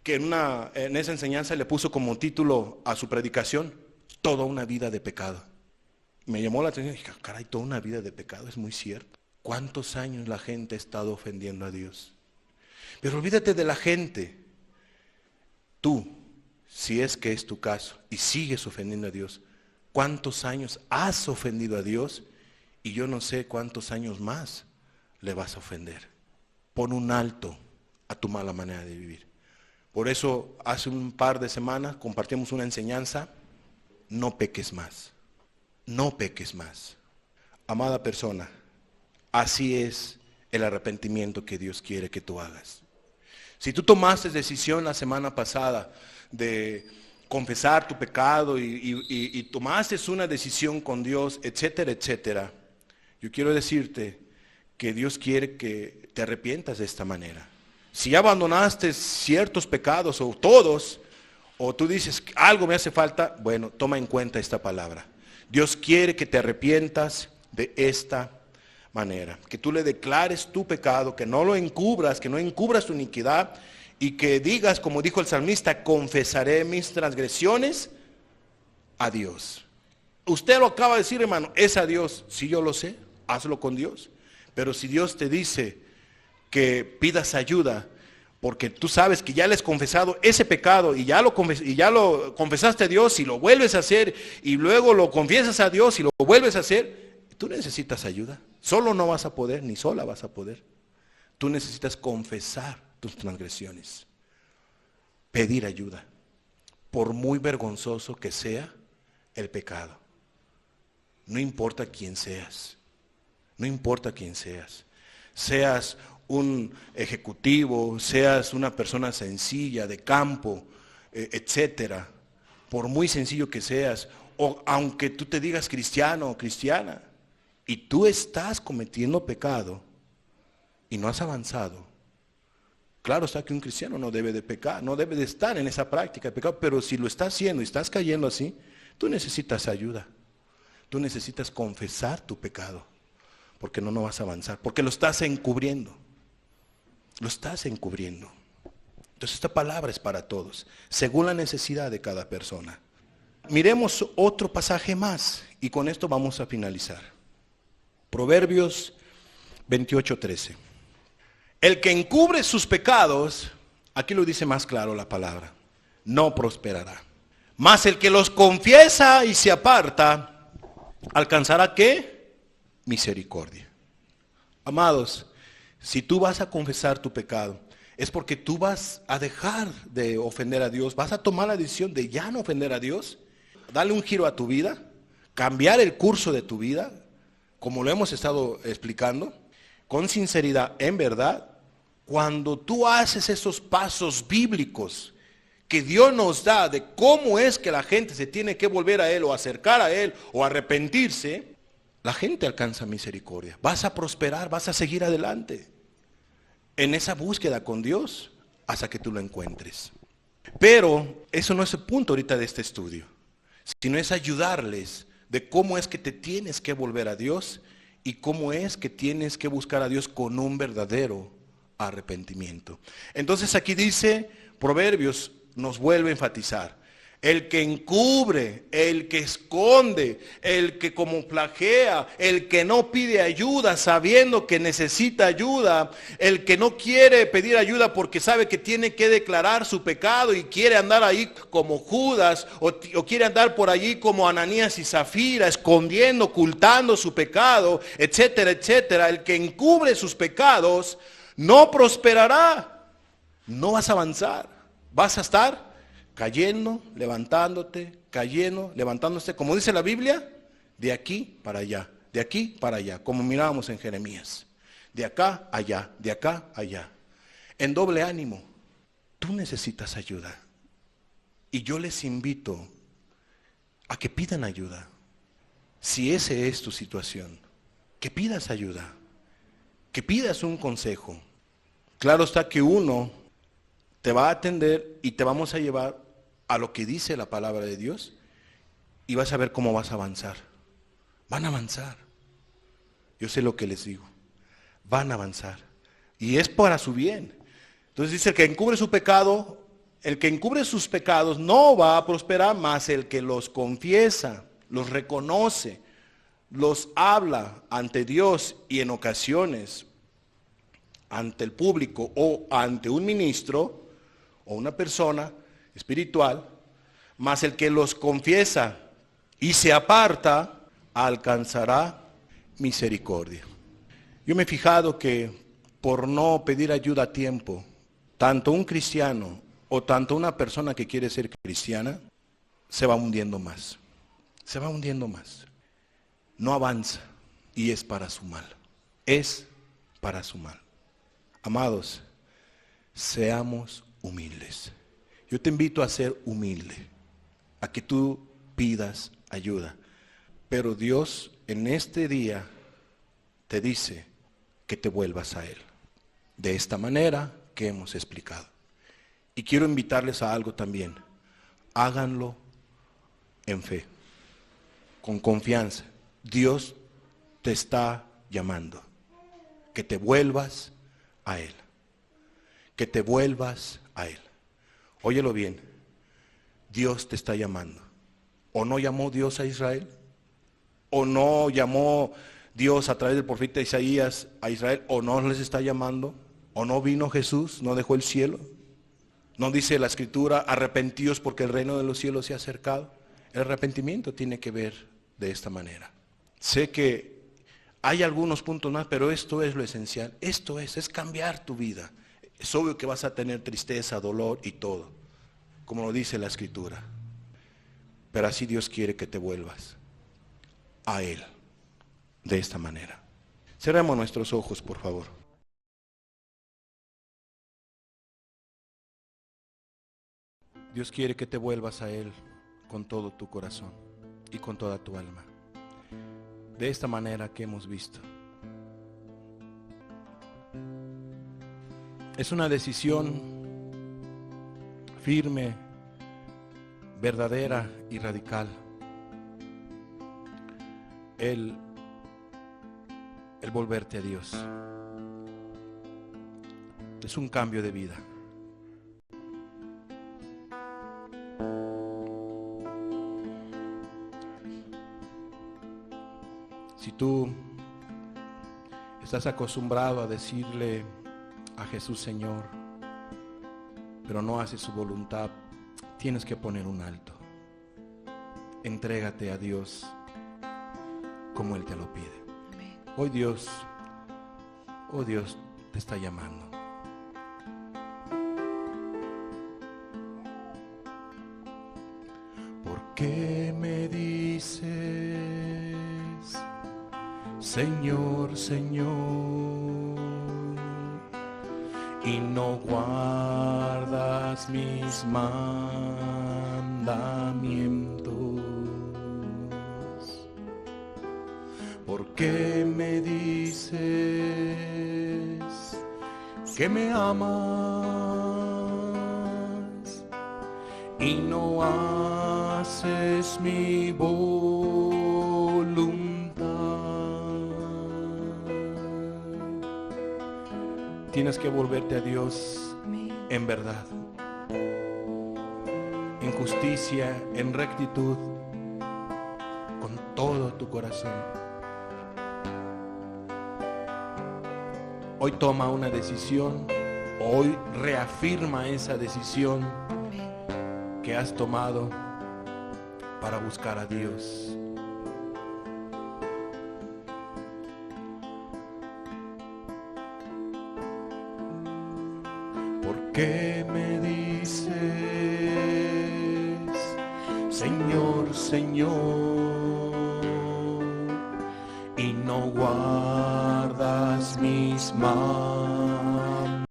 que en esa enseñanza le puso como título a su predicación, toda una vida de pecado. Me llamó la atención y dije, caray, toda una vida de pecado, es muy cierto. ¿Cuántos años la gente ha estado ofendiendo a Dios? Pero olvídate de la gente. Tú, si es que es tu caso y sigues ofendiendo a Dios, ¿cuántos años has ofendido a Dios? Y yo no sé cuántos años más le vas a ofender. Pon un alto a tu mala manera de vivir. Por eso hace un par de semanas compartimos una enseñanza, no peques más. No peques más. Amada persona, así es el arrepentimiento que Dios quiere que tú hagas. Si tú tomaste decisión la semana pasada de confesar tu pecado y tomaste una decisión con Dios, etcétera, etcétera, yo quiero decirte que Dios quiere que te arrepientas de esta manera. Si ya abandonaste ciertos pecados o todos, o tú dices algo me hace falta, bueno, toma en cuenta esta palabra. Dios quiere que te arrepientas de esta manera, que tú le declares tu pecado, que no lo encubras, que no encubras tu iniquidad y que digas, como dijo el salmista, confesaré mis transgresiones a Dios. Usted lo acaba de decir, hermano, es a Dios. Si yo lo sé, hazlo con Dios. Pero si Dios te dice que pidas ayuda, porque tú sabes que ya le has confesado ese pecado y ya lo confesaste a Dios y lo vuelves a hacer y luego lo confiesas a Dios y lo vuelves a hacer, tú necesitas ayuda. Solo no vas a poder, ni sola vas a poder. Tú necesitas confesar tus transgresiones, pedir ayuda, por muy vergonzoso que sea el pecado. No importa quién seas, no importa quién seas. Seas un ejecutivo, seas una persona sencilla, de campo, etcétera. Por muy sencillo que seas, o aunque tú te digas cristiano o cristiana, y tú estás cometiendo pecado y no has avanzado, claro está que un cristiano no debe de pecar, no debe de estar en esa práctica de pecado, pero si lo estás haciendo y estás cayendo así, tú necesitas ayuda. Tú necesitas confesar tu pecado. porque no vas a avanzar, porque lo estás encubriendo. Lo estás encubriendo. Entonces esta palabra es para todos, según la necesidad de cada persona. Miremos otro pasaje más y con esto vamos a finalizar. Proverbios 28:13. El que encubre sus pecados, aquí lo dice más claro la palabra, no prosperará. Mas el que los confiesa y se aparta, ¿alcanzará qué? Misericordia. Amados, si tú vas a confesar tu pecado, es porque tú vas a dejar de ofender a Dios, vas a tomar la decisión de ya no ofender a Dios, darle un giro a tu vida, cambiar el curso de tu vida, como lo hemos estado explicando, con sinceridad, en verdad. Cuando tú haces esos pasos bíblicos que Dios nos da de cómo es que la gente se tiene que volver a Él o acercar a Él o arrepentirse, la gente alcanza misericordia. Vas a prosperar, vas a seguir adelante en esa búsqueda con Dios hasta que tú lo encuentres. Pero eso no es el punto ahorita de este estudio, sino es ayudarles de cómo es que te tienes que volver a Dios y cómo es que tienes que buscar a Dios con un verdadero arrepentimiento. Entonces aquí dice, Proverbios nos vuelve a enfatizar, el que encubre, el que esconde, el que como flagea, el que no pide ayuda sabiendo que necesita ayuda, el que no quiere pedir ayuda porque sabe que tiene que declarar su pecado y quiere andar ahí como Judas o quiere andar por allí como Ananías y Zafira, escondiendo, ocultando su pecado, etcétera, etcétera. El que encubre sus pecados no prosperará, no vas a avanzar, vas a estar cayendo, levantándote, cayendo, levantándose, como dice la Biblia, de aquí para allá, de aquí para allá, como mirábamos en Jeremías, de acá allá, de acá allá, en doble ánimo. Tú necesitas ayuda y yo les invito a que pidan ayuda. Si esa es tu situación, que pidas ayuda, que pidas un consejo. Claro está que uno te va a atender y te vamos a llevar a lo que dice la palabra de Dios y vas a ver cómo vas a avanzar. Van a avanzar. Yo sé lo que les digo. Van a avanzar. Y es para su bien. Entonces dice, el que encubre su pecado, el que encubre sus pecados no va a prosperar, más el que los confiesa, los reconoce, los habla ante Dios y en ocasiones ante el público o ante un ministro o una persona espiritual, mas el que los confiesa y se aparta, alcanzará misericordia. Yo me he fijado que por no pedir ayuda a tiempo, tanto un cristiano o tanto una persona que quiere ser cristiana, se va hundiendo más. Se va hundiendo más. No avanza y es para su mal. Es para su mal. Amados, seamos humildes. Yo te invito a ser humilde, a que tú pidas ayuda. Pero Dios en este día te dice que te vuelvas a Él. De esta manera que hemos explicado. Y quiero invitarles a algo también. Háganlo en fe, con confianza. Dios te está llamando. Que te vuelvas a Él. Que te vuelvas a Él. Óyelo bien, Dios te está llamando. ¿O no llamó Dios a Israel? ¿O no llamó Dios a través del profeta Isaías a Israel? ¿O no les está llamando? ¿O no vino Jesús? ¿No dejó el cielo? ¿No dice la Escritura, arrepentíos porque el reino de los cielos se ha acercado? El arrepentimiento tiene que ver de esta manera. Sé que hay algunos puntos más, pero esto es lo esencial. Esto es cambiar tu vida. Es obvio que vas a tener tristeza, dolor y todo, como lo dice la Escritura. Pero así Dios quiere que te vuelvas a Él, de esta manera. Cerremos nuestros ojos, por favor. Dios quiere que te vuelvas a Él con todo tu corazón y con toda tu alma. De esta manera que hemos visto. Es una decisión firme, verdadera y radical. El el volverte a Dios. Es un cambio de vida. Si tú estás acostumbrado a decirle a Jesús Señor, pero no haces su voluntad, tienes que poner un alto. Entrégate a Dios como Él te lo pide. Hoy Dios te está llamando. ¿Por qué me dices, Señor, Señor, y no guardas mis mandamientos? ¿Por qué me dices que me amas y no haces mi voluntad? Tienes que volverte a Dios en verdad, en justicia, en rectitud, con todo tu corazón. Hoy toma una decisión, hoy reafirma esa decisión que has tomado para buscar a Dios. ¿Por qué me dices, Señor, Señor, y no guardas mis mandamientos?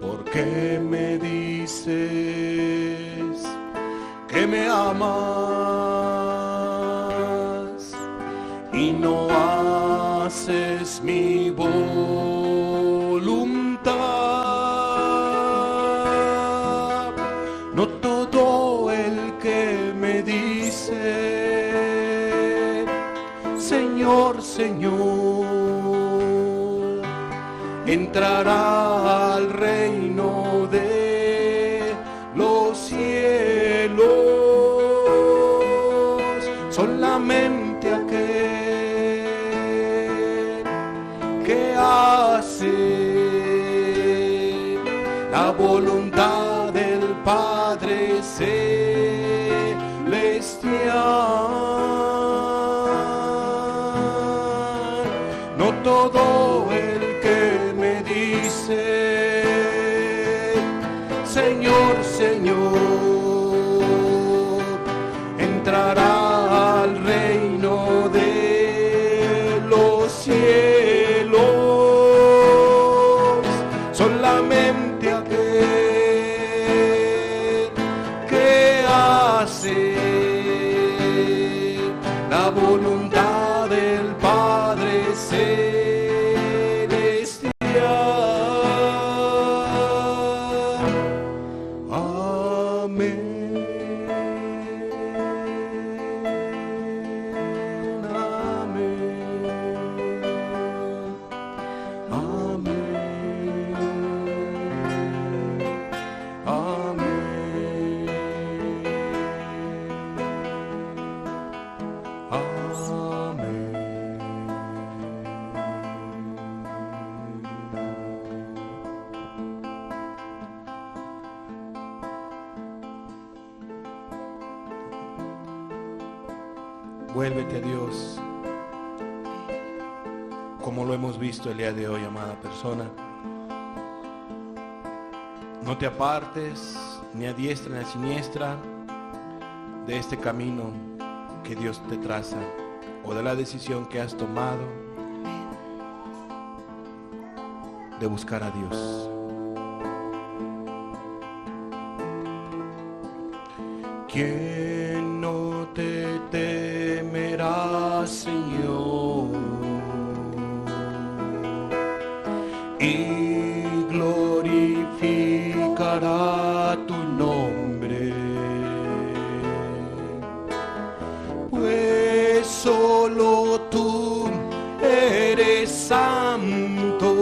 ¿Por qué me dices que me amas y no haces mi voluntad? No todo el que me dice, Señor, Señor, entrará al reino de los cielos. Solamente aquel que hace la voluntad del Padre celestial. No todo el que me dice, Señor, Señor, entrará al reino de los cielos. Solamente aquel que hace la voluntad del Padre celestial. Amén. Vuélvete a Dios, como lo hemos visto el día de hoy, amada persona. No te apartes ni a diestra ni a siniestra de este camino que Dios te traza o de la decisión que has tomado de buscar a Dios. ¿Quién no te temerá, Señor, y glorificará tu nombre? Pues solo tú eres santo,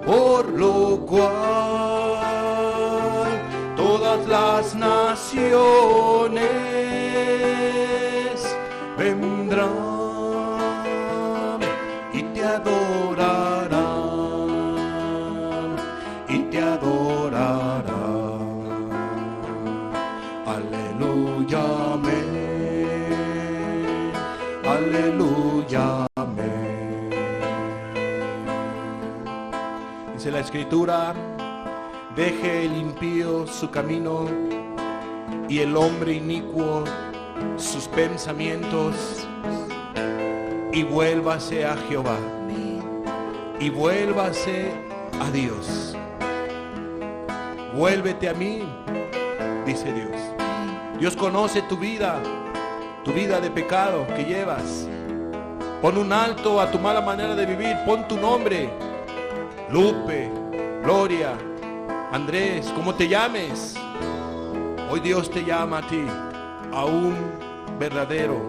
por lo cual todas las naciones vendrán y te adorarán, y te adorarán. Aleluya, amén, aleluya, amén. Dice la Escritura: deje el impío su camino y el hombre inicuo sus pensamientos, y vuélvase a Jehová, y vuélvase a Dios. Vuélvete a mí, dice Dios. Dios conoce tu vida de pecado que llevas. Pon un alto a tu mala manera de vivir. Pon tu nombre: Lupe, Gloria, Andrés, como te llames. Hoy Dios te llama a ti a un verdadero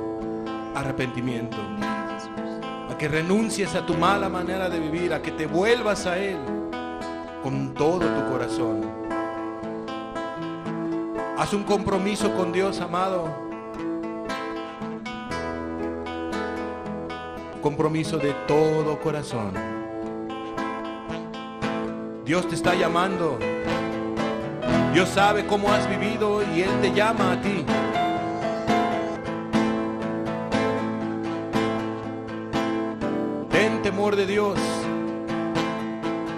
arrepentimiento, a que renuncies a tu mala manera de vivir, a que te vuelvas a Él con todo tu corazón. Haz un compromiso con Dios, amado. Un compromiso de todo corazón. Dios te está llamando. Dios sabe cómo has vivido y Él te llama a ti. Ten temor de Dios.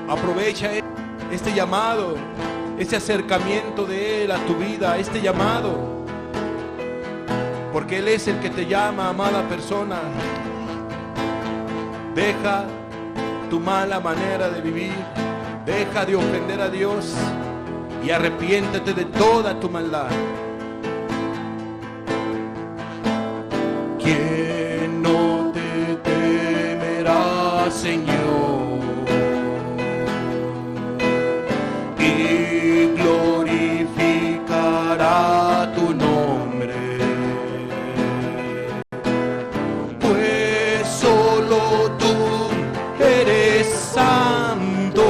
Aprovecha este llamado, este acercamiento de Él a tu vida, este llamado, porque Él es el que te llama, amada persona. Deja tu mala manera de vivir, deja de ofender a Dios y arrepiéntete de toda tu maldad. ¿Quién no te temerá, Señor? Y glorificará tu nombre. Pues solo tú eres santo,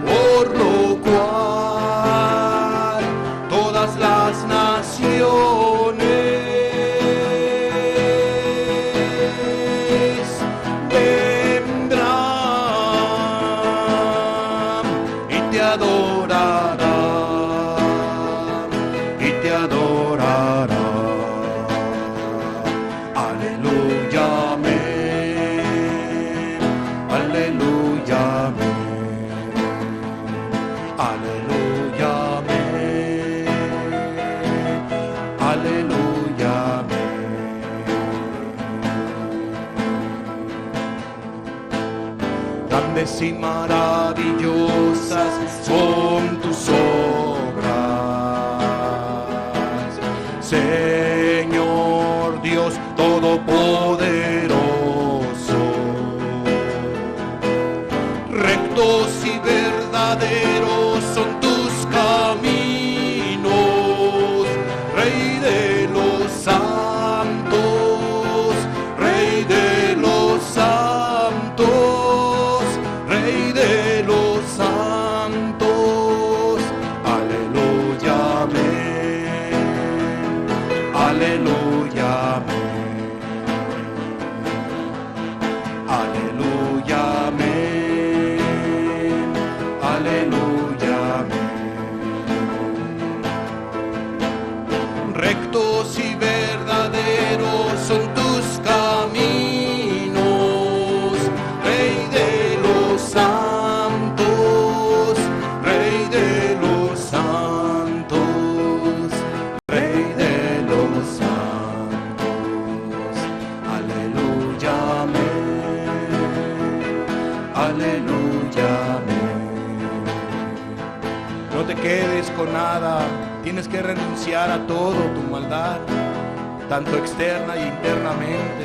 por lo cual todas las naciones vendrán y te adorarán, y te adorarán. Aleluya, amén, aleluya, amén, aleluya, amén, aleluya, amén. Grandes y maravillosas son tus obras, Señor Dios Todopoderoso. Rectos y verdaderos son tus caminos, Rey de los santos, Rey de los santos, Rey de los santos. Aleluya, amén, aleluya, amén, aleluya, amén, aleluya, amén. Rectos y verdaderos son tus caminos, Rey de los santos, Rey de los santos, Rey de los santos. Aleluya, amén, aleluya, amén. No te quedes con nada. Tienes que renunciar a todo tu maldad, tanto externa e internamente.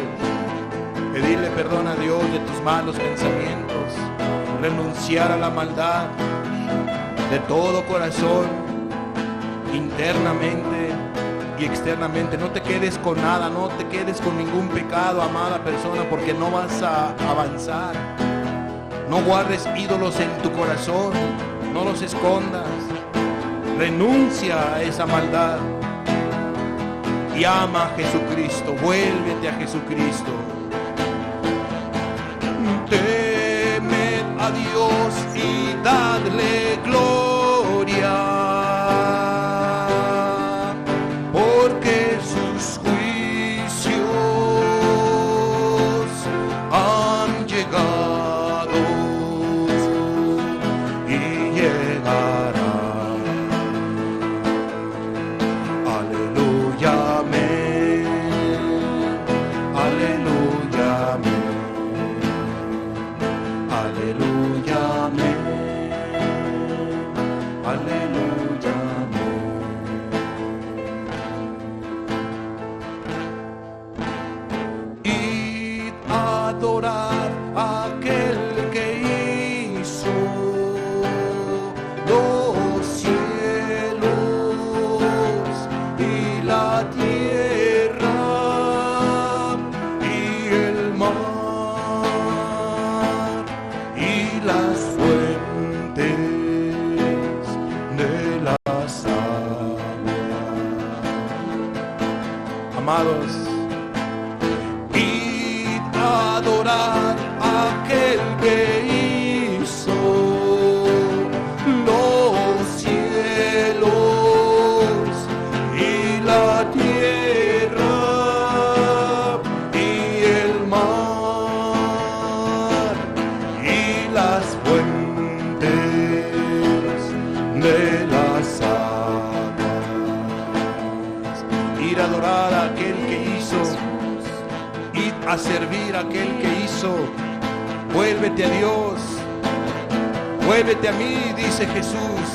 Pedirle perdón a Dios de tus malos pensamientos. Renunciar a la maldad de todo corazón, internamente y externamente. No te quedes con nada, no te quedes con ningún pecado, amada persona, porque no vas a avanzar. No guardes ídolos en tu corazón, no los escondas. Renuncia a esa maldad y ama a Jesucristo. Vuélvete a Jesucristo. Temed a Dios y dadle gloria, porque sus juicios han llegado y llegarán. Aleluya, amén. Aleluya, amén. Aleluya, amén. Aleluya, amén. Id a adorar a aquel que hizo los cielos y la tierra y el mar y las fuentes de las aguas. Amados, id a adorar a aquel que hizo los cielos y la tierra y el mar y las fuentes de las aguas. Ir a adorar a aquel que hizo, ir a servir a aquel que hizo. Vuélvete a Dios, vuélvete a mí, dice Jesús.